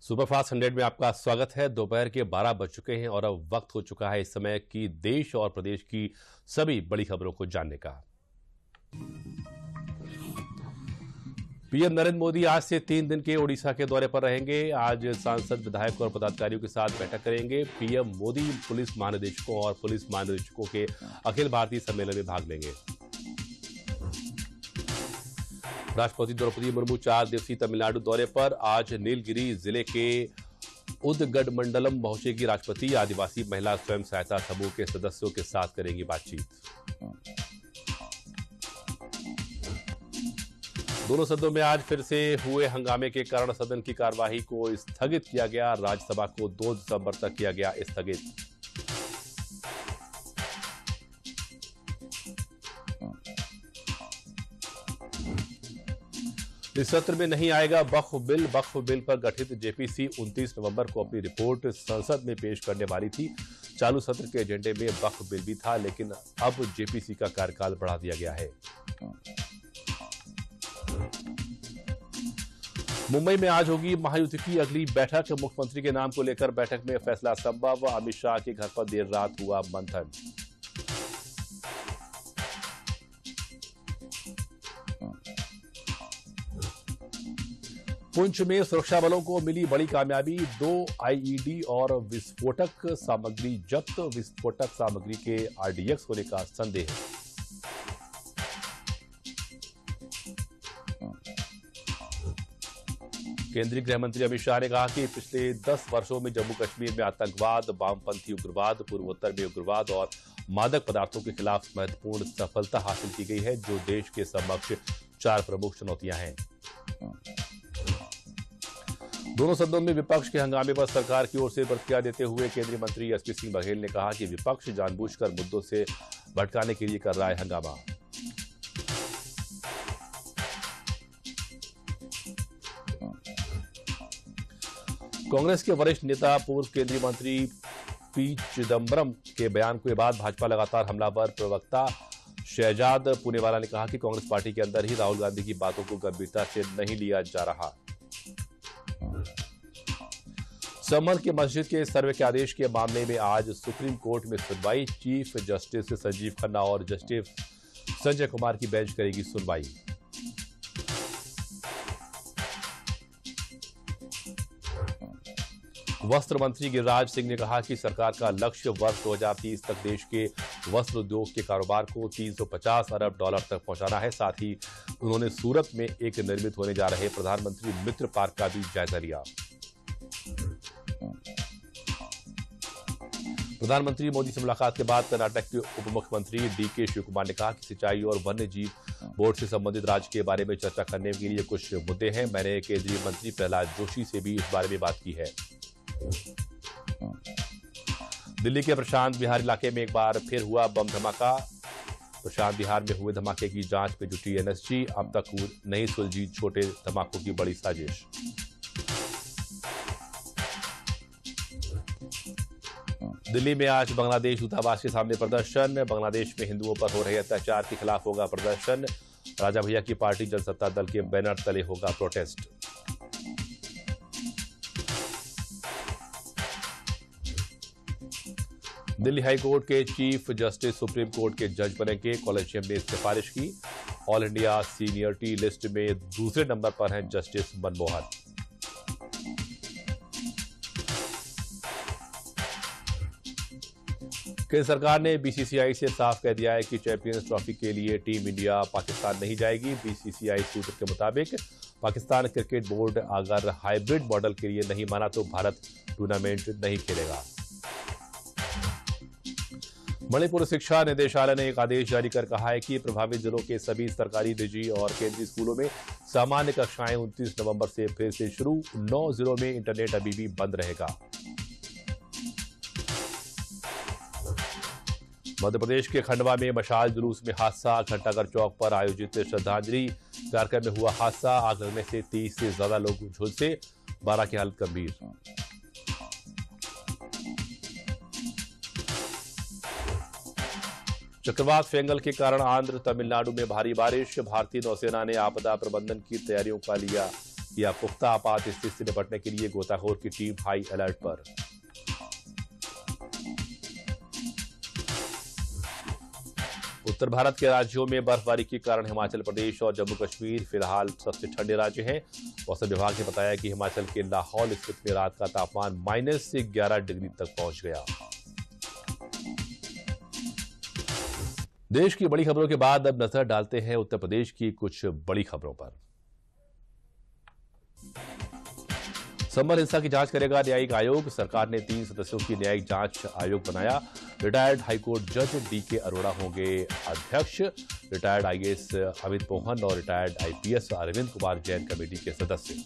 Superfast 100 में आपका स्वागत है। दोपहर के 12 बज चुके हैं और अब वक्त हो चुका है इस समय की देश और प्रदेश की सभी बड़ी खबरों को जानने का। पीएम नरेंद्र मोदी आज से 3 दिन के ओडिशा के दौरे पर रहेंगे। आज सांसद, विधायक और पदाधिकारियों के साथ बैठक करेंगे। पीएम मोदी पुलिस महानिदेशकों और पुलिस महानिदेशकों के अखिल भारतीय सम्मेलन में भाग लेंगे। राष्ट्रपति द्रौपदी मुर्मू 4 दिवसीय तमिलनाडु दौरे पर आज नीलगिरी जिले के उदगडमंडलम पहुंचेगी। राष्ट्रपति आदिवासी महिला स्वयं सहायता समूह के सदस्यों के साथ करेंगी बातचीत। दोनों सदनों में आज फिर से हुए हंगामे के कारण सदन की कार्यवाही को स्थगित किया गया। राज्यसभा को 2 दिसंबर तक किया गया स्थगित। इस सत्र में नहीं आएगा वक्फ बिल। वक्फ बिल पर गठित जेपीसी 29 नवंबर को अपनी रिपोर्ट संसद में पेश करने वाली थी। चालू सत्र के एजेंडे में वक्फ बिल भी था, लेकिन अब जेपीसी का कार्यकाल बढ़ा दिया गया है। मुंबई में आज होगी महायुति की अगली बैठक। मुख्यमंत्री के नाम को लेकर बैठक में फैसला संभव। अमित शाह के घर पर देर रात हुआ मंथन। पुंछ में सुरक्षा बलों को मिली बड़ी कामयाबी। 2 आईईडी और विस्फोटक सामग्री जब्त। विस्फोटक सामग्री के आरडीएक्स होने का संदेह। केंद्रीय गृह मंत्री अमित शाह ने कहा कि पिछले 10 वर्षों में जम्मू कश्मीर में आतंकवाद, वामपंथी उग्रवाद, पूर्वोत्तर में उग्रवाद और मादक पदार्थों के खिलाफ महत्वपूर्ण सफलता हासिल की गई है, जो देश के समक्ष 4 प्रमुख चुनौतियां हैं। दोनों सदनों में विपक्ष के हंगामे पर सरकार की ओर से प्रतिक्रिया देते हुए केंद्रीय मंत्री एसपी सिंह बघेल ने कहा कि विपक्ष जानबूझकर मुद्दों से भटकाने के लिए कर रहा है हंगामा। कांग्रेस के वरिष्ठ नेता पूर्व केंद्रीय मंत्री पी चिदम्बरम के बयान के बाद भाजपा लगातार हमलावर। प्रवक्ता शहजाद पूनेवाला ने कहा कि कांग्रेस पार्टी के अंदर ही राहुल गांधी की बातों को गंभीरता से नहीं लिया जा रहा। समन के मस्जिद के सर्वे के आदेश के मामले में आज सुप्रीम कोर्ट में सुनवाई। चीफ जस्टिस संजीव खन्ना और जस्टिस संजय कुमार की बेंच करेगी सुनवाई। वस्त्र मंत्री गिरिराज सिंह ने कहा कि सरकार का लक्ष्य वर्ष 2030 तक देश के वस्त्र उद्योग के कारोबार को $350 अरब तक पहुंचाना है। साथ ही उन्होंने सूरत में एक निर्मित होने जा रहे प्रधानमंत्री मित्र पार्क का भी जायजा लिया। प्रधानमंत्री मोदी से मुलाकात के बाद कर्नाटक के उप मुख्यमंत्री डीके शिवकुमार ने कहा कि सिंचाई और वन्य जीव बोर्ड से संबंधित राज्य के बारे में चर्चा करने के लिए कुछ मुद्दे हैं। मैंने केंद्रीय मंत्री प्रहलाद जोशी से भी इस बारे में बात की है। दिल्ली के प्रशांत विहार इलाके में एक बार फिर हुआ बम धमाका। प्रशांत विहार में हुए धमाके की जांच में जुटी एनएसजी। अब तक नहीं सुलझी छोटे धमाकों की बड़ी साजिश। दिल्ली में आज बांग्लादेश दूतावास के सामने प्रदर्शन। बांग्लादेश में हिंदुओं पर हो रहे अत्याचार के खिलाफ होगा प्रदर्शन। राजा भैया की पार्टी जनसत्ता दल के बैनर तले होगा प्रोटेस्ट। दिल्ली हाई कोर्ट के चीफ जस्टिस सुप्रीम कोर्ट के जज बनेंगे। कॉलेजियम ने सिफारिश की। ऑल इंडिया सीनियरिटी लिस्ट में दूसरे नंबर पर हैं जस्टिस मनमोहन। केंद्र सरकार ने बीसीसीआई से साफ कह दिया है कि चैंपियंस ट्रॉफी के लिए टीम इंडिया पाकिस्तान नहीं जाएगी। बीसीसीआई सूत्र के मुताबिक पाकिस्तान क्रिकेट बोर्ड अगर हाइब्रिड मॉडल के लिए नहीं माना तो भारत टूर्नामेंट नहीं खेलेगा। मणिपुर शिक्षा निदेशालय ने एक आदेश जारी कर कहा है कि प्रभावित जिलों के सभी सरकारी, निजी और केंद्रीय स्कूलों में सामान्य कक्षाएं 29 नवंबर से फिर से शुरू। 9 जिलों में इंटरनेट अभी भी बंद रहेगा। मध्य प्रदेश के खंडवा में मशाल जुलूस में हादसा। घंटाघर चौक पर आयोजित श्रद्धांजलि कार्यक्रम में हुआ हादसा। आग लगने से 30 से ज्यादा लोग झुलसे, 12 की हालत गंभीर। चक्रवात फेंगल के कारण आंध्र तमिलनाडु में भारी बारिश। भारतीय नौसेना ने आपदा प्रबंधन की तैयारियों का लिया या पुख्ता आपात स्थिति से निपटने के लिए गोताखोर की टीम हाई अलर्ट पर। उत्तर भारत के राज्यों में बर्फबारी के कारण हिमाचल प्रदेश और जम्मू कश्मीर फिलहाल सबसे ठंडे राज्य हैं। मौसम विभाग ने बताया कि हिमाचल के लाहौल स्थित में रात का तापमान -11 डिग्री तक पहुंच गया। देश की बड़ी खबरों के बाद अब नजर डालते हैं उत्तर प्रदेश की कुछ बड़ी खबरों पर। संभल हिंसा की जांच करेगा न्यायिक आयोग। सरकार ने 3 सदस्यों की न्यायिक जांच आयोग बनाया। रिटायर्ड हाईकोर्ट जज डीके अरोड़ा होंगे अध्यक्ष। रिटायर्ड आईएएस अमित मोहन और retired IPS Arvind Kumar Jain committee के सदस्य।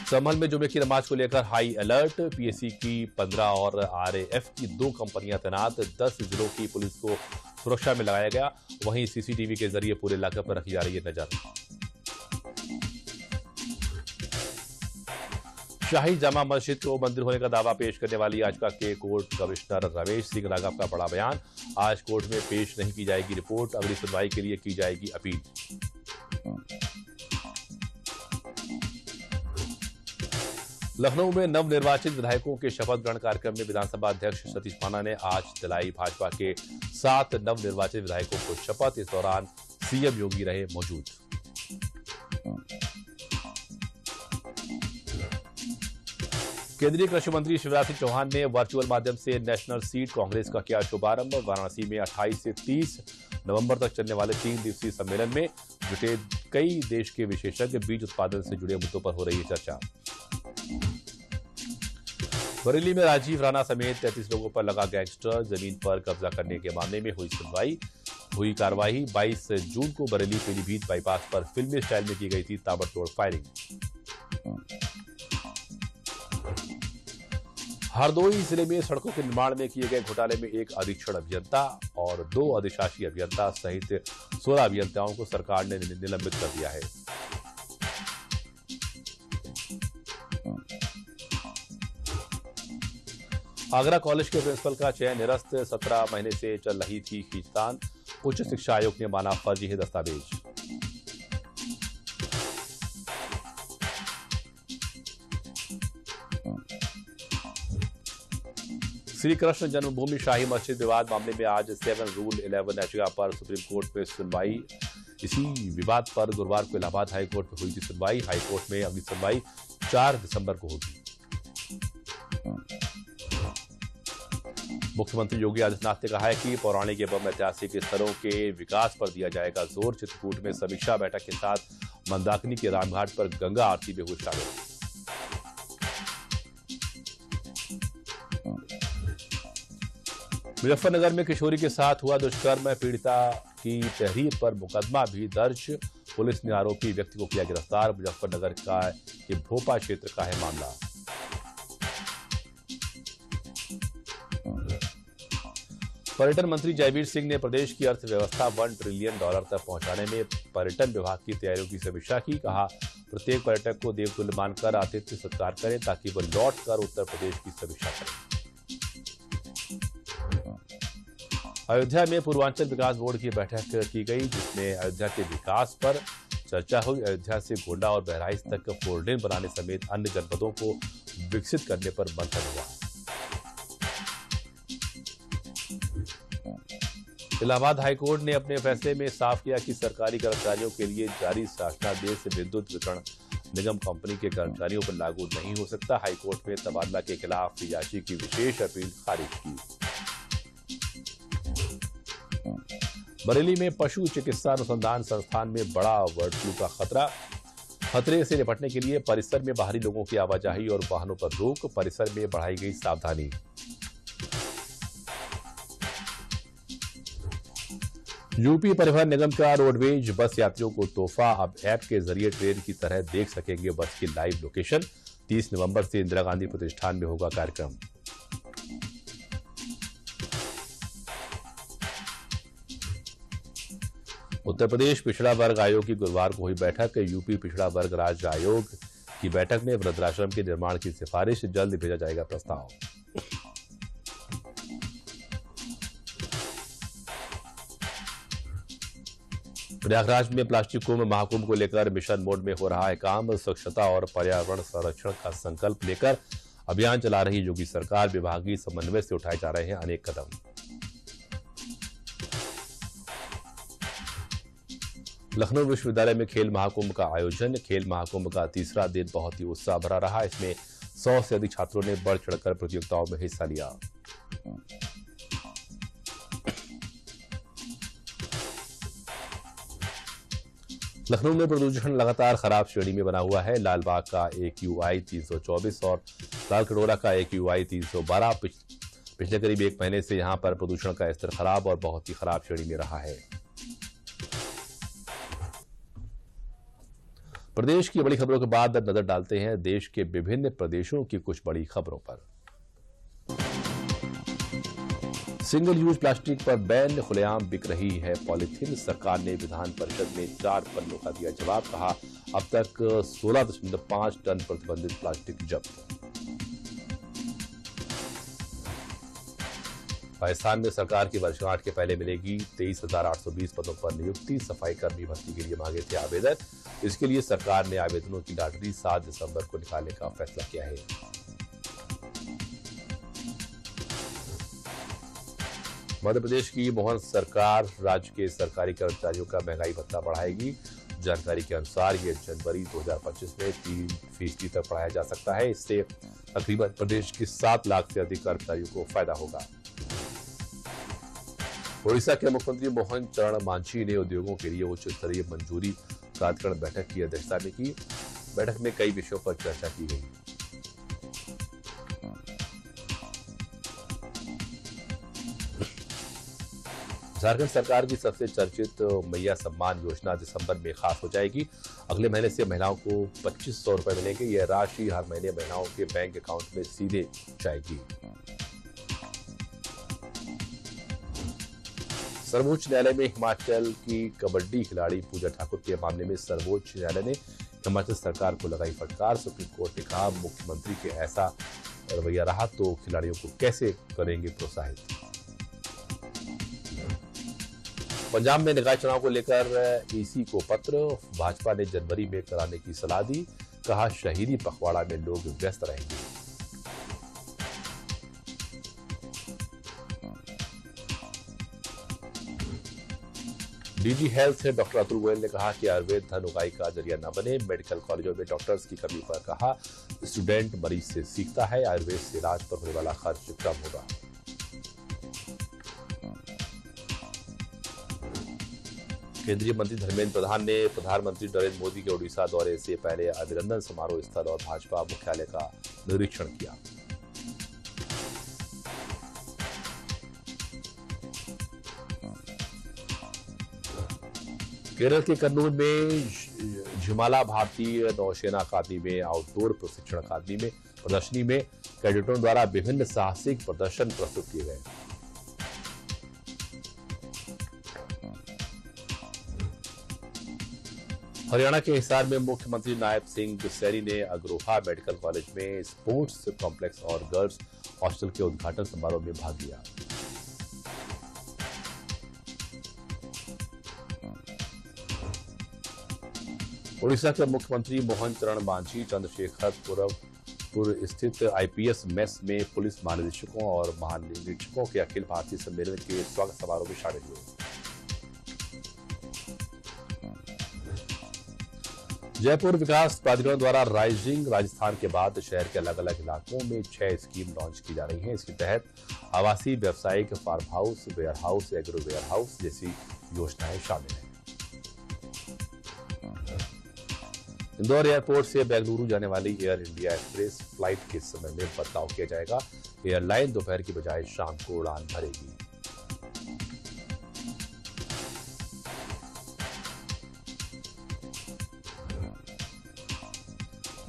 संभल में जुमे की नमाज को लेकर हाई अलर्ट। पीएससी की 15 और आरएएफ की 2 कंपनियां तैनात। 10 जिलों की पुलिस को सुरक्षा में लगाया गया। वहीं सीसीटीवी के जरिए पूरे इलाके पर रखी जा रही है नजर। शाही जामा मस्जिद को मंदिर होने का दावा पेश करने वाली याचिका के कोर्ट कमिश्नर रमेश सिंह राघव का बड़ा बयान। आज कोर्ट में पेश नहीं की जाएगी रिपोर्ट, अगली सुनवाई के लिए की जाएगी अपील। लखनऊ में नवनिर्वाचित विधायकों के शपथ ग्रहण कार्यक्रम में विधानसभा अध्यक्ष सतीश महाना ने आज दिलाई भाजपा के 7 नवनिर्वाचित विधायकों को शपथ। इस दौरान सीएम योगी रहे मौजूद। केंद्रीय कृषि मंत्री शिवराज सिंह चौहान ने वर्चुअल माध्यम से नेशनल सीड कांग्रेस का किया शुभारंभ। वाराणसी में 28 से 30 नवंबर तक चलने वाले 3 दिवसीय सम्मेलन में जुटे कई देश के विशेषज्ञ बीज उत्पादन से जुड़े मुद्दों पर हो रही है चर्चा। बरेली में राजीव राणा समेत 33 लोगों पर लगा गैंगस्टर। जमीन पर कब्जा करने के मामले में हुई कार्रवाई। 22 जून को बरेली पीलीभीत बाईपास पर फिल्मी स्टाइल में की गई थी ताबड़तोड़ फायरिंग। हरदोई जिले में सड़कों के निर्माण में किए गए घोटाले में एक अधीक्षण अभियंता और 2 अधिशासी अभियंता सहित 16 अभियंताओं को सरकार ने निलंबित कर दिया है। आगरा कॉलेज के प्रिंसिपल का चयन निरस्त। 17 महीने से चल रही थी खींचतान। उच्च शिक्षा आयोग ने माना फर्जी है दस्तावेज। श्री कृष्ण जन्मभूमि शाही मस्जिद विवाद मामले में आज 7 रूल 11 याचिका पर सुप्रीम कोर्ट में सुनवाई। इसी विवाद पर गुरुवार को इलाहाबाद हाईकोर्ट में हुई थी सुनवाई। हाईकोर्ट में अगली सुनवाई 4 दिसंबर को होगी। मुख्यमंत्री योगी आदित्यनाथ ने कहा है कि पौराणिक एवं ऐतिहासिक स्थलों के विकास पर दिया जाएगा जोर। चित्रकूट में समीक्षा बैठक के साथ मंदाकिनी के रामघाट पर गंगा आरती में हुए शामिल। मुजफ्फरनगर में किशोरी के साथ हुआ दुष्कर्म। पीड़िता की तहरीर पर मुकदमा भी दर्ज। पुलिस ने आरोपी व्यक्ति को किया गिरफ्तार। मुजफ्फरनगर का ये भोपा क्षेत्र का है मामला। पर्यटन मंत्री जयवीर सिंह ने प्रदेश की अर्थव्यवस्था $1 ट्रिलियन तक पहुंचाने में पर्यटन विभाग की तैयारियों की समीक्षा की। कहा, प्रत्येक पर्यटक को देवतुल्य मानकर आतिथ्य सत्कार करें ताकि वह लौट कर उत्तर प्रदेश की समीक्षा करें। अयोध्या में पूर्वांचल विकास बोर्ड की बैठक की गई, जिसमें अयोध्या के विकास पर चर्चा हुई। अयोध्या से गोंडा और बहराइच तक 4 लेन बनाने समेत अन्य जनपदों को विकसित करने पर मंथन हुआ। इलाहाबाद हाईकोर्ट ने अपने फैसले में साफ किया कि सरकारी कर्मचारियों के लिए जारी शासनादेश विद्युत वितरण निगम कंपनी के कर्मचारियों पर लागू नहीं हो सकता। हाईकोर्ट में तबादला के खिलाफ याची की विशेष अपील खारिज की। बरेली में पशु चिकित्सा अनुसंधान संस्थान में बड़ा बर्ड फ्लू का खतरे से निपटने के लिए परिसर में बाहरी लोगों की आवाजाही और वाहनों पर रोक। परिसर में बढ़ाई गई सावधानी। यूपी परिवहन निगम का रोडवेज बस यात्रियों को तोहफा। अब ऐप के जरिए ट्रेन की तरह देख सकेंगे बस की लाइव लोकेशन। 30 नवंबर से इंदिरा गांधी प्रतिष्ठान में होगा कार्यक्रम। उत्तर प्रदेश पिछड़ा वर्ग आयोग की गुरुवार को हुई बैठक। यूपी पिछड़ा वर्ग राज्य आयोग की बैठक में वृद्धाश्रम के निर्माण की सिफारिश। जल्द भेजा जाएगा प्रस्ताव। प्रयागराज में प्लास्टिक कुंभ महाकुंभ को लेकर मिशन मोड में हो रहा है काम। स्वच्छता और पर्यावरण संरक्षण का संकल्प लेकर अभियान चला रही योगी सरकार। विभागीय समन्वय से उठाए जा रहे हैं अनेक कदम। लखनऊ विश्वविद्यालय में खेल महाकुंभ का आयोजन। खेल महाकुंभ का तीसरा दिन बहुत ही उत्साह भरा रहा। इसमें 100 से अधिक छात्रों ने बढ़ चढ़कर प्रतियोगिताओं में हिस्सा लिया। लखनऊ में प्रदूषण लगातार खराब श्रेणी में बना हुआ है। लालबाग का AQI 324 और लाल कटोरा का AQI 312। पिछले करीब एक महीने से यहां पर प्रदूषण का स्तर खराब और बहुत ही खराब श्रेणी में रहा है। प्रदेश की बड़ी खबरों के बाद अब नजर डालते हैं देश के विभिन्न प्रदेशों की कुछ बड़ी खबरों पर। सिंगल यूज प्लास्टिक पर बैन। खुलेआम बिक रही है पॉलीथीन। सरकार ने विधान परिषद में 4 पन्नों का दिया जवाब। कहा अब तक 16.5 टन प्रतिबंधित प्लास्टिक जब्त। राजस्थान में सरकार की वर्षगांठ के पहले मिलेगी 23,820 पदों पर नियुक्ति। सफाई कर्मी भर्ती के लिए मांगे थे आवेदन। इसके लिए सरकार ने आवेदनों की लॉटरी 7 दिसंबर को निकालने का फैसला किया है। मध्य प्रदेश की मोहन सरकार राज्य के सरकारी कर्मचारियों का महंगाई भत्ता बढ़ाएगी। जानकारी के अनुसार ये जनवरी 2025 में 3% तक बढ़ाया जा सकता है। इससे तकरीबन प्रदेश के 7 लाख से अधिक कर्मचारियों को फायदा होगा। ओडिशा के मुख्यमंत्री मोहन चरण मांझी ने उद्योगों के लिए उच्च स्तरीय मंजूरी प्राधिकरण बैठक की अध्यक्षता में की। बैठक में कई विषयों पर चर्चा की गई। झारखंड सरकार की सबसे चर्चित मैया सम्मान योजना दिसंबर में खास हो जाएगी। अगले महीने से महिलाओं को 2500 रुपए मिलेंगे। यह राशि हर महीने महिलाओं के बैंक अकाउंट में सीधे जाएगी। सर्वोच्च न्यायालय में हिमाचल की कबड्डी खिलाड़ी पूजा ठाकुर के मामले में सर्वोच्च न्यायालय ने हिमाचल सरकार को लगाई फटकार। सुप्रीम कोर्ट ने कहा मुख्यमंत्री के ऐसा रवैया रहा तो खिलाड़ियों को कैसे करेंगे प्रोत्साहित। पंजाब में निकाय चुनाव को लेकर ईसी को पत्र। भाजपा ने जनवरी में कराने की सलाह दी। कहा शहीदी पखवाड़ा में लोग व्यस्त रहेंगे। डीजी हेल्थ से डॉक्टर अतुल गोयल ने कहा कि आयुर्वेद धन उगाही का जरिया न बने। मेडिकल कॉलेजों में डॉक्टर्स की कमी पर कहा स्टूडेंट मरीज से सीखता है। आयुर्वेद से इलाज पर होने वाला खर्च कम होगा। केंद्रीय मंत्री धर्मेंद्र प्रधान ने प्रधानमंत्री नरेंद्र मोदी के ओडिशा दौरे से पहले अभिनंदन समारोह स्थल और भाजपा मुख्यालय का निरीक्षण किया। केरल के कन्नूर में झिमाला भारतीय नौसेना अकादमी में आउटडोर प्रशिक्षण अकादमी में प्रदर्शनी में कैडेटों द्वारा विभिन्न साहसिक प्रदर्शन प्रस्तुत किए गए। हरियाणा के हिसार में मुख्यमंत्री नायब सिंह सैनी ने अग्रोहा मेडिकल कॉलेज में स्पोर्ट्स कॉम्प्लेक्स और गर्ल्स हॉस्टल के उद्घाटन समारोह में भाग लिया। ओडिशा के मुख्यमंत्री मोहन चरण मांझी चंद्रशेखरपुर स्थित आईपीएस मेस में पुलिस महानिरीक्षकों और महानिरीक्षकों के अखिल भारतीय सम्मेलन के स्वागत समारोह में शामिल हुए। जयपुर विकास प्राधिकरण द्वारा राइजिंग राजस्थान के बाद शहर के अलग अलग इलाकों में 6 स्कीम लॉन्च की जा रही हैं। इसके तहत आवासीय, व्यावसायिक, farm house, warehouse, agro warehouse जैसी योजनाएं शामिल हैं। इंदौर एयरपोर्ट से बेंगलुरु जाने वाली एयर इंडिया एक्सप्रेस फ्लाइट के समय में बदलाव किया जाएगा। एयरलाइन दोपहर की बजाय शाम को उड़ान भरेगी।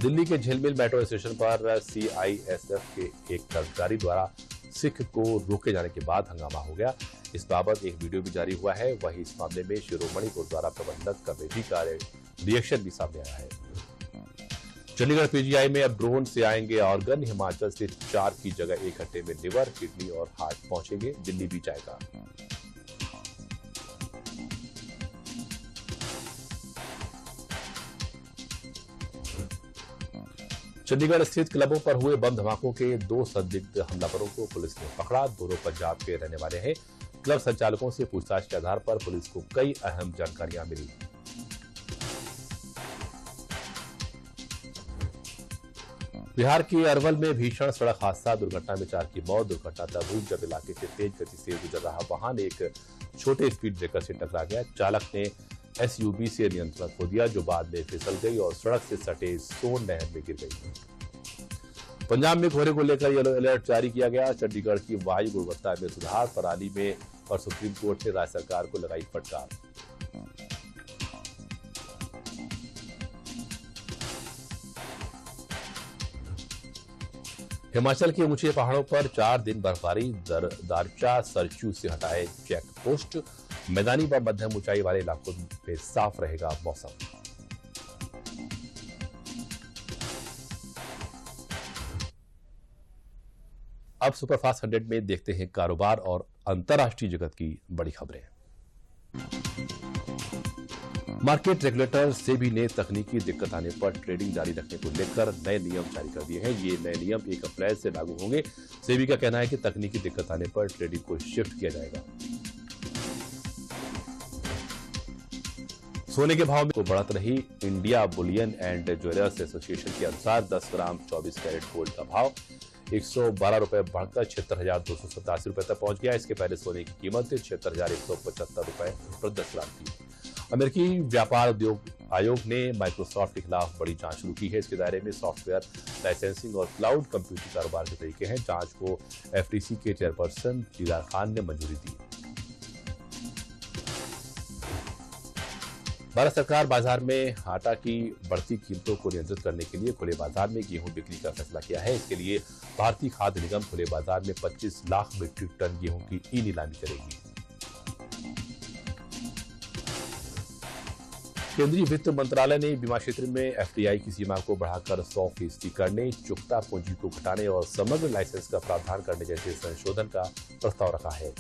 दिल्ली के झिलमिल मेट्रो स्टेशन पर सीआईएसएफ के एक कर्मचारी द्वारा सिख को रोके जाने के बाद हंगामा हो गया। इस बाबत एक वीडियो भी जारी हुआ है। वहीं इस मामले में शिरोमणि गुरुद्वारा प्रबंधक कमेटी का रिएक्शन भी सामने आया है। चंडीगढ़ पीजीआई में अब ड्रोन से आएंगे ऑर्गन। हिमाचल से 4 की जगह एक घंटे में लिवर, किडनी और हार्ट पहुंचेंगे। दिल्ली भी जाएगा। चंडीगढ़ स्थित क्लबों पर हुए बम धमाकों के 2 संदिग्ध हमलावरों को पुलिस ने पकड़ा। दोनों पंजाब के रहने वाले हैं। क्लब संचालकों से पूछताछ के आधार पर पुलिस को कई अहम जानकारियां मिली। बिहार के अरवल में भीषण सड़क हादसा, दुर्घटना में 4 की मौत। दुर्घटना तब हुई जब इलाके से तेज गति से गुजर रहा वाहन एक छोटे स्पीड ब्रेकर से टकरा गया। चालक ने एसयूवी से नियंत्रण खो दिया, जो बाद में फिसल गई और सड़क से सटे सोन नहर में गिर गई। पंजाब में कोहरे को लेकर येलो अलर्ट जारी किया गया। चंडीगढ़ की वायु गुणवत्ता में सुधार, पराली में और सुप्रीम कोर्ट ने राज्य सरकार को लगाई फटकार। हिमाचल के ऊंचे पहाड़ों पर 4 दिन बर्फबारी, दारचा सरचू से हटाए चेक पोस्ट। मैदानी व मध्यम ऊंचाई वाले इलाकों में साफ रहेगा मौसम। अब सुपरफास्ट 100 में देखते हैं कारोबार और अंतर्राष्ट्रीय जगत की बड़ी खबरें। मार्केट रेगुलेटर सेबी ने तकनीकी दिक्कत आने पर ट्रेडिंग जारी रखने को लेकर नए नियम जारी कर दिए हैं। ये नए नियम 1 अप्रैल से लागू होंगे। सेबी का कहना है कि तकनीकी दिक्कत आने पर ट्रेडिंग को शिफ्ट किया जाएगा। सोने के भाव में बढ़त रही। India Boolean and jewellers association के अनुसार 10 ग्राम 24 कैरेट गोल्ड का भाव 112 रुपए बढ़कर 76,287 रुपए तक पहुंच गया। इसके पहले सोने की कीमत 76,175 रुपए प्रति 10 ग्राम थी। अमेरिकी व्यापार उद्योग आयोग ने माइक्रोसॉफ्ट के खिलाफ बड़ी जांच शुरू की है। इसके दायरे में सॉफ्टवेयर लाइसेंसिंग और क्लाउड कंप्यूटिंग कारोबार के तरीके हैं। जांच को एफटीसी के चेयरपर्सन दीदार खान ने मंजूरी दी। भारत सरकार बाजार में आटा की बढ़ती कीमतों को नियंत्रित करने के लिए खुले बाजार में गेहूं बिक्री का फैसला किया है। इसके लिए भारतीय खाद्य निगम खुले बाजार में 25 लाख मीट्रिक टन गेहूं की ई नीलामी करेगी। केंद्रीय वित्त मंत्रालय ने बीमा क्षेत्र में एफडीआई की सीमा को बढ़ाकर 100% करने, चुकता पूंजी को घटाने और समग्र लाइसेंस का प्रावधान करने जैसे संशोधन का प्रस्ताव रखा है।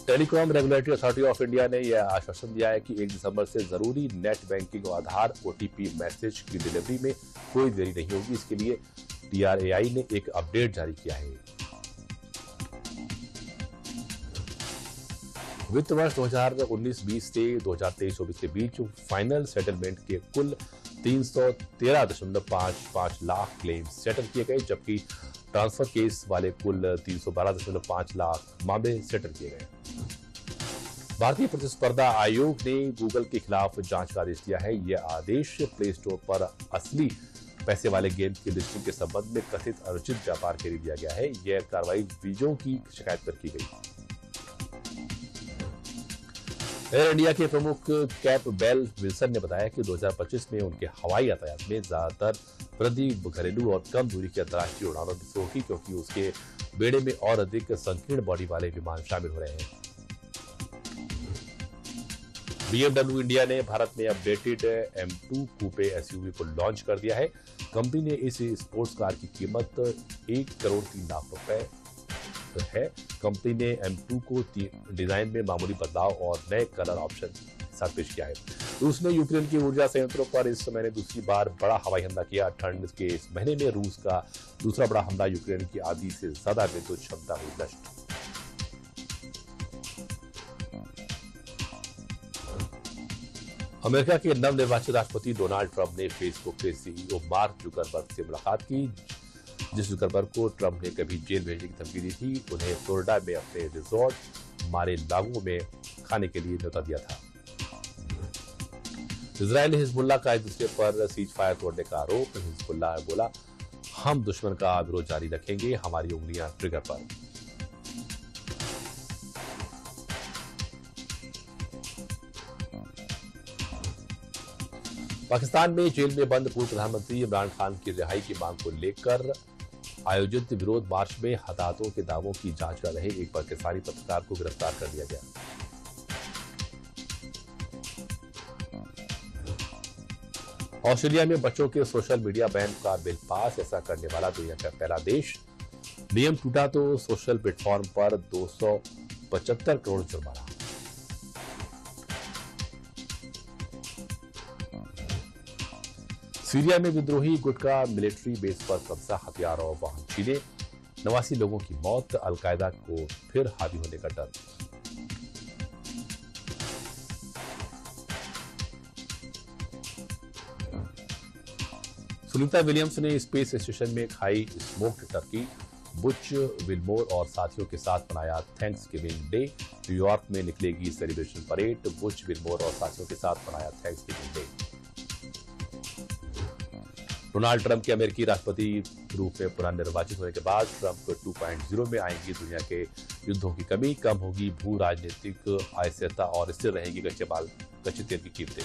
Telecom regulatory authority of India ने यह आश्वासन दिया है कि 1 दिसंबर से जरूरी नेट बैंकिंग और आधार ओटीपी मैसेज की डिलीवरी में कोई देरी नहीं होगी। इसके लिए टीआरएआई ने एक अपडेट जारी किया है। वित्त वर्ष 2019-20 से 2023-24 के बीच फाइनल सेटलमेंट के कुल 313.55 लाख क्लेम सेटल किए गए, जबकि ट्रांसफर केस वाले कुल 312.5 लाख मामले सेटल किए गए। भारतीय प्रतिस्पर्धा आयोग ने गूगल के खिलाफ जांच का आदेश दिया है। यह आदेश प्ले स्टोर पर असली पैसे वाले गेम की लिस्टिंग के संबंध में कथित अनुचित व्यापार के लिए दिया गया है। यह कार्रवाई वीजो की शिकायत पर की गई। एयर इंडिया के प्रमुख कैप बेल विल्सन ने बताया कि 2025 में उनके हवाई यातायात में ज्यादातर वृद्धि घरेलू और कम दूरी की अंतर्राष्ट्रीय उड़ानों से होगी, क्योंकि उसके बेड़े में और अधिक संकीर्ण बॉडी वाले विमान शामिल हो रहे हैं। BMW इंडिया ने भारत में अपडेटेड M2 कूपे एसयूवी को लॉन्च कर दिया है। कंपनी ने इस स्पोर्ट्स कार की कीमत 1 करोड़ 3 लाख रुपए है। कंपनी ने M2 को डिजाइन में मामूली बदलाव और नए कलर ऑप्शन के साथ पेश किया है। रूस ने यूक्रेन की ऊर्जा संयंत्रों पर इस महीने दूसरी बार बड़ा हवाई हमला किया। ठंड के इस महीने में रूस का दूसरा बड़ा हमला, यूक्रेन की आधी से ज्यादा विद्युत क्षमता हुई नष्ट। अमेरिका के नवनिर्वाचित राष्ट्रपति डोनाल्ड ट्रंप ने फेसबुक के सीईओ मार्क जुकरबर्ग से मुलाकात की। जिस जुकरबर्ग को ट्रंप ने कभी जेल भेजने की धमकी दी थी, उन्हें फ्लोरिडा में अपने रिजॉर्ट मारे-लागो में खाने के लिए न्योता दिया था। इजरायल ने हिजबुल्लाह का एक दूसरे पर सीज फायर तोड़ने का आरोप। हिजबुल्लाह बोला, हम दुश्मन का विरोध जारी रखेंगे, हमारी उंगलियां ट्रिगर पर। पाकिस्तान में जेल में बंद पूर्व प्रधानमंत्री इमरान खान की रिहाई की मांग को लेकर आयोजित विरोध मार्च में हताहतों के दावों की जांच कर रहे एक पाकिस्तानी पत्रकार को गिरफ्तार कर लिया गया। ऑस्ट्रेलिया में बच्चों के सोशल मीडिया बैन का बिल पास, ऐसा करने वाला दुनिया का पहला देश। नियम टूटा तो सोशल प्लेटफॉर्म पर 275 करोड़ जुर्माना। सीरिया में विद्रोही गुट का मिलिट्री बेस पर कब्जा, हथियार और वाहन छीने, 89 लोगों की मौत, अलकायदा को फिर हावी होने का डर। सुनीता विलियम्स ने स्पेस स्टेशन में खाई स्मोक्ड टर्की, बुच विलमोर और साथियों के साथ मनाया थैंक्सगिविंग डे। न्यूयॉर्क में निकलेगी सेलिब्रेशन परेड, बुच विलमोर और साथियों के साथ मनाया थैंक्सगिविंग डे। डोनाल्ड ट्रंप के अमेरिकी राष्ट्रपति रूप में पुनर्निर्वाचित होने के बाद ट्रंप 2.0 में आएंगी दुनिया के युद्धों की कमी, कम होगी भू राजनीतिक अस्थिरता और स्थिर रहेंगी कच्चे तेल की कीमतें।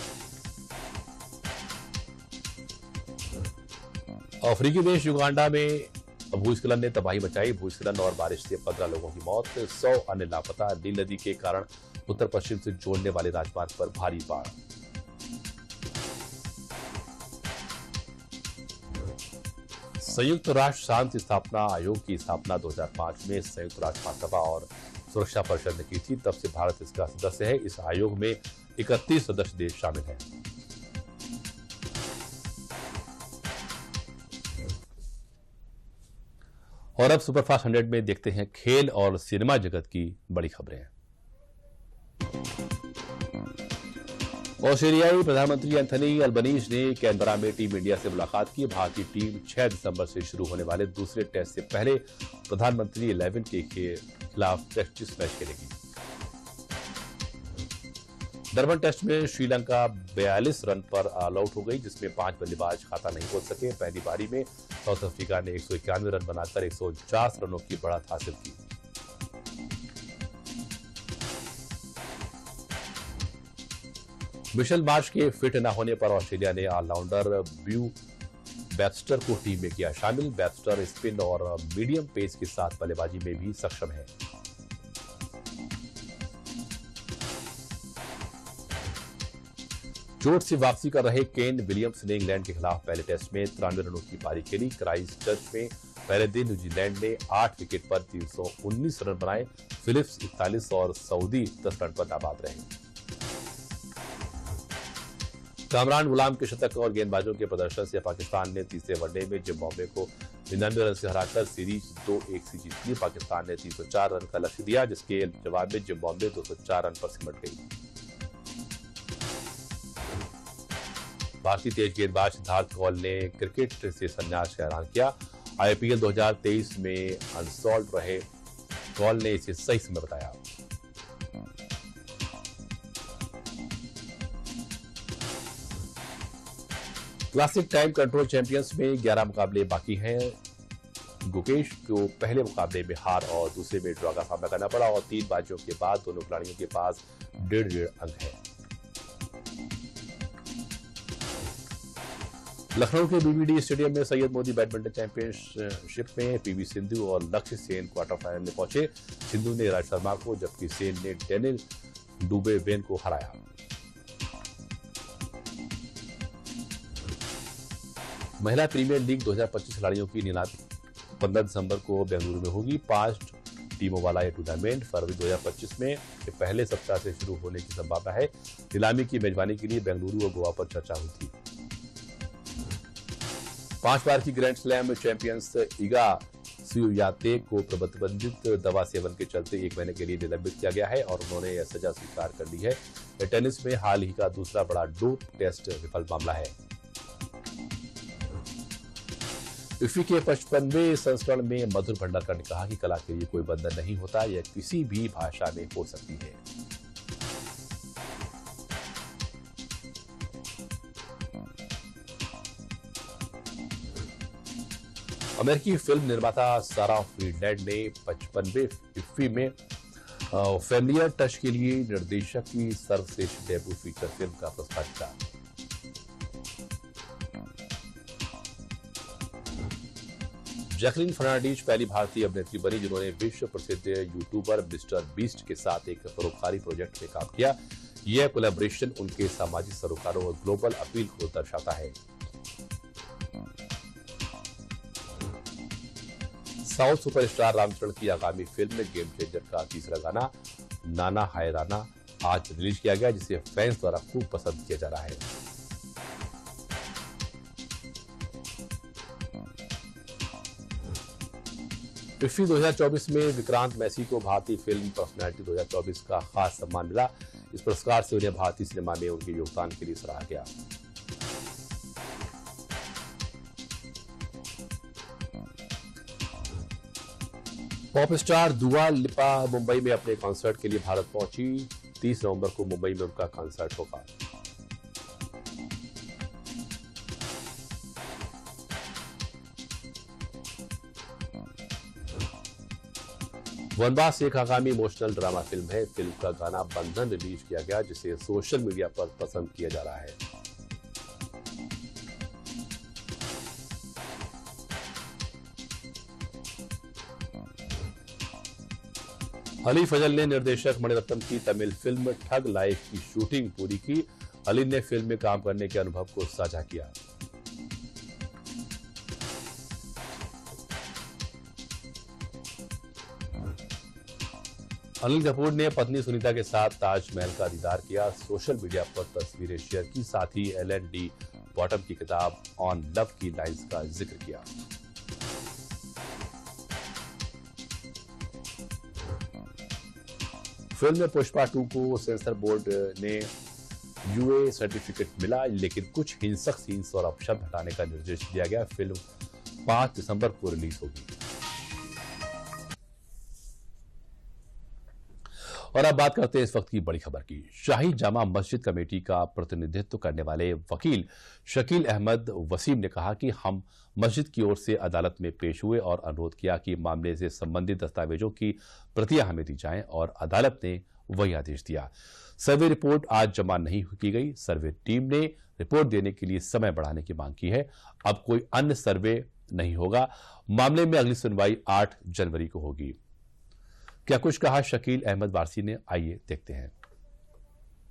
अफ्रीकी देश युगांडा में भूस्खलन ने तबाही मचाई, भूस्खलन और बारिश से 15 लोगों की मौत, 100 अन्य लापता। नील नदी के कारण उत्तर पश्चिम से जोड़ने वाले राजमार्ग पर भारी बाढ़। संयुक्त राष्ट्र शांति स्थापना आयोग की स्थापना 2005 में संयुक्त राष्ट्र महासभा और सुरक्षा परिषद ने की थी। तब से भारत इसका सदस्य है। इस आयोग में 31 सदस्य देश शामिल हैं। और अब सुपरफास्ट 100 में देखते हैं खेल और सिनेमा जगत की बड़ी खबरें। ऑस्ट्रेलियाई प्रधानमंत्री एंथनी अल्बनीज ने कैनबरा में टीम इंडिया से मुलाकात की। भारतीय टीम 6 दिसंबर से शुरू होने वाले दूसरे टेस्ट से पहले प्रधानमंत्री 11 के खिलाफ प्रैक्टिस मैच खेलेगी। डरबन टेस्ट में श्रीलंका 42 रन पर ऑल आउट हो गई, जिसमें 5 बल्लेबाज खाता नहीं खोल सके। पहली पारी में साउथ अफ्रीका ने 191 रन बनाकर 149 रनों की बढ़त हासिल की। मिशेल मार्श के फिट न होने पर ऑस्ट्रेलिया ने ऑलराउंडर ब्यू बैक्स्टर को टीम में किया शामिल। बैक्स्टर स्पिन और मीडियम पेस के साथ बल्लेबाजी में भी सक्षम है। चोट से वापसी कर रहे केन विलियम्स ने इंग्लैंड के खिलाफ पहले टेस्ट में 93 रनों की पारी खेली। क्राइस्टचर्च में पहले दिन न्यूजीलैंड ने 8 विकेट पर 319 रन बनाए। फिलिप्स 41 और सऊदी 10 रन पर नाबाद रहे। कामरान गुलाम के शतक और गेंदबाजों के प्रदर्शन से पाकिस्तान ने तीसरे वनडे में जिम्बाब्वे को 99 रन से हराकर सीरीज 2-1 से जीत ली। पाकिस्तान ने 304 रन का लक्ष्य दिया, जिसके जवाब में जिम्बाब्वे 204 रन पर सिमट गई। भारतीय तेज गेंदबाज सिद्धार्थ कौल ने क्रिकेट से संन्यास का ऐलान किया। आईपीएल 2023 में अनसॉल्व रहे कौल ने इसे सही समय बताया। क्लासिक टाइम कंट्रोल चैंपियंस में 11 मुकाबले बाकी हैं। गुकेश को पहले मुकाबले में हार और दूसरे में ड्रॉ का सामना करना पड़ा और 3 बाजियों के बाद दोनों खिलाड़ियों के पास 1.5 अंक है। लखनऊ के बीबीडी स्टेडियम में सैयद मोदी बैडमिंटन चैंपियनशिप में पीवी सिंधु और लक्ष्य सेन क्वार्टर फाइनल में पहुंचे। सिंधु ने राज शर्मा को, जबकि सेन ने डेनिल डुबेवेन को हराया। महिला प्रीमियर लीग 2025 खिलाड़ियों की नीलामी 15 दिसंबर को बेंगलुरु में होगी। 5 टीमों वाला यह टूर्नामेंट फरवरी 2025 में के पहले सप्ताह से शुरू होने की संभावना है। नीलामी की मेजबानी के लिए बेंगलुरु और गोवा पर चर्चा हुई थी। 5 बार की grand slam champions Iga Swiatek को प्रतिबंधित दवा सेवन के चलते 1 महीने के लिए निलंबित किया गया है और उन्होंने यह सजा स्वीकार कर ली है। टेनिस में हाल ही का दूसरा बड़ा डोप टेस्ट विफल मामला है। इफ्फी के 55वें संस्करण में मधुर भंडारकर ने कहा कि कला के लिए कोई बंधन नहीं होता, यह किसी भी भाषा में हो सकती है। अमेरिकी फिल्म निर्माता सारा फ्रीडलैंड ने 55वें इफ्फी में फैमिलियर टच के लिए निर्देशक की सर्वश्रेष्ठ डेब्यू फीचर फिल्म का पुरस्कार जीता। जैकलीन फर्नांडीज पहली भारतीय अभिनेत्री बनी जिन्होंने विश्व प्रसिद्ध यूट्यूबर मिस्टर बीस्ट के साथ एक परोपकारी प्रोजेक्ट में काम किया। यह कोलैबोरेशन उनके सामाजिक सरोकारों और ग्लोबल अपील को दर्शाता है। साउथ सुपरस्टार रामचरण की आगामी फिल्म गेम चेंजर का तीसरा गाना नाना हाय राना आज रिलीज किया गया, जिसे फैंस द्वारा खूब पसंद किया जा रहा है। इफ्फी 2024 में विक्रांत मैसी को भारतीय फिल्म पर्सनैलिटी 2024 का खास सम्मान मिला। इस पुरस्कार से उन्हें भारतीय सिनेमा में उनके योगदान के लिए सराहा गया। पॉप स्टार दुआ लिपा मुंबई में अपने कॉन्सर्ट के लिए भारत पहुंची। 30 नवंबर को मुंबई में उनका कॉन्सर्ट होगा। वनवास एक आगामी इमोशनल ड्रामा फिल्म है। फिल्म का गाना बंधन रिलीज किया गया, जिसे सोशल मीडिया पर पसंद किया जा रहा है। अली फजल ने निर्देशक मणिरत्नम की तमिल फिल्म ठग लाइफ की शूटिंग पूरी की। अली ने फिल्म में काम करने के अनुभव को साझा किया। अनिल कपूर ने पत्नी सुनीता के साथ ताजमहल का दीदार किया। सोशल मीडिया पर तस्वीरें शेयर की। साथ ही एलन डी बॉटम की किताब ऑन लव की लाइन्स का जिक्र किया। फिल्म में पुष्पा 2 को सेंसर बोर्ड ने यूए सर्टिफिकेट मिला, लेकिन कुछ हिंसक सीन्स और अपशब्द हटाने का निर्देश दिया गया। फिल्म 5 दिसंबर को रिलीज होगी। और अब बात करते हैं इस वक्त की बड़ी खबर की। शाही जामा मस्जिद कमेटी का प्रतिनिधित्व करने वाले वकील शकील अहमद वसीम ने कहा कि हम मस्जिद की ओर से अदालत में पेश हुए और अनुरोध किया कि मामले से संबंधित दस्तावेजों की प्रतियां हमें दी जाएं, और अदालत ने वही आदेश दिया। सर्वे रिपोर्ट आज जमा नहीं की गई। सर्वे टीम ने रिपोर्ट देने के लिए समय बढ़ाने की मांग की है। अब कोई अन्य सर्वे नहीं होगा। मामले में अगली सुनवाई 8 जनवरी को होगी। क्या कुछ कहा शकील अहमद वारसी ने, आइए देखते हैं।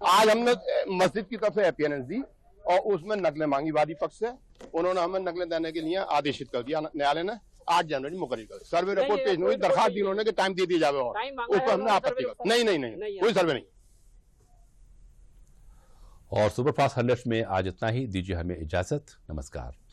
आज हमने मस्जिद की तरफ से अपीयरेंस दी और उसमें नकलें मांगी वादी पक्ष से। उन्होंने हमें नकलें देने के लिए आदेशित कर दिया न्यायालय ने। 8 जनवरी मुकर्रर कर सर्वे रिपोर्ट पेश नहीं हुई। दरखास्त दी उन्होंने कि टाइम दे दिया जाए, और उस पर हमने आपत्ति कर नहीं कोई सर्वे नहीं। और सुपरफास्ट 100 में आज इतना ही। दीजिए हमें इजाजत। नमस्कार।